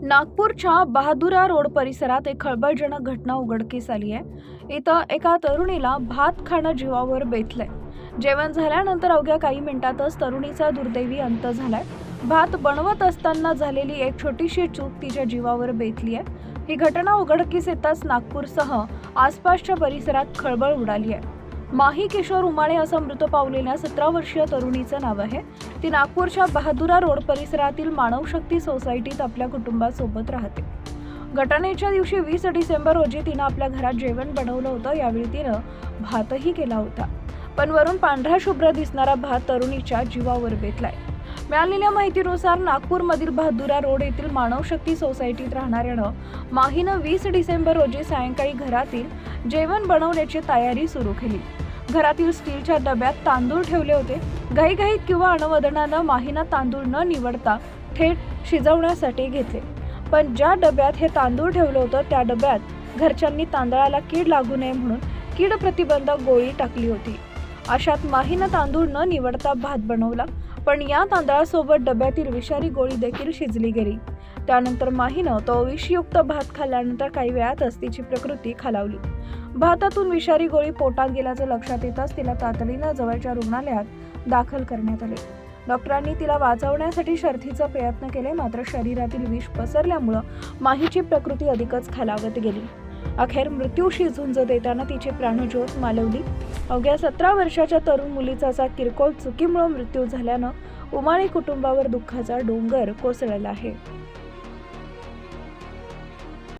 नागपूरच्या बहादुरा रोड परिसरात एक खळबळजनक घटना उघडकीस आली आहे। इथं एका तरुणीला भात खाणं जीवावर बेतलंय। जेवण झाल्यानंतर अवघ्या काही मिनिटातच तरुणीचा दुर्दैवी अंत झालाय। भात बनवत असताना झालेली एक छोटीशी चूक तिच्या जीवावर बेतली आहे। ही घटना उघडकीस येताच नागपूरसह आसपासच्या परिसरात खळबळ उडाली आहे। माही किशोर उमाळे असं मृत पावलेल्या 17 वर्षीय तरुणीचं नाव आहे। ती नागपूरच्या बहादुरा रोड परिसरातील मानवशक्ती सोसायटीत आपल्या कुटुंबासोबत राहते। घटनेच्या दिवशी 20 डिसेंबर रोजी तिनं आपल्या घरात जेवण बनवलं होतं। यावेळी तिनं भातही केला होता, पण वरून पांढरा शुभ्र दिसणारा भात तरुणीच्या जीवावर बेतलाय। मिळालेल्या माहितीनुसार नागपूरमधील बहादुरा रोड येथील मानवशक्ती सोसायटीत राहणाऱ्यानं माहीनं 20 डिसेंबर रोजी सायंकाळी घरातील जेवण बनवण्याची तयारी सुरू केली। घरातील स्टीलच्या डब्यात तांदूळ ठेवले होते। घाईघाईत किंवा अनवधनानं माहीनं तांदूळ न निवडता थेट शिजवण्यासाठी घेतले, पण ज्या डब्यात हे तांदूळ ठेवलं होतं त्या डब्यात घरच्यांनी तांदळाला कीड लागू नये म्हणून कीड प्रतिबंधक गोळी टाकली होती। अशात माहीनं तांदूळ न निवडता भात बनवला, पण या तांदळासोबत डब्यातील विषारी गोळी देखील शिजली गेली। त्यानंतर माहीनं तो विषयुक्त भात खाल्ल्यानंतर काही वेळातच तिची प्रकृती खालावली। भातातून विषारी गोळी पोटात गेल्याचं लक्षात येताच तिला तातडीनं जवळच्या रुग्णालयात दाखल करण्यात आले। डॉक्टरांनी तिला वाचवण्यासाठी शर्थीचे प्रयत्न केले, मात्र शरीरातील विष पसरल्यामुळे माहीची प्रकृती अधिकच खालावत गेली। अखेर मृत्यूशी झुंज देताना तिची प्राणज्योत मालवली। अवघ्या 17 वर्षाच्या तरुण मुलीचा असा किरकोळ चुकीमुळे मृत्यू झाल्यानं उमाळे कुटुंबावर दुःखाचा डोंगर कोसळला आहे।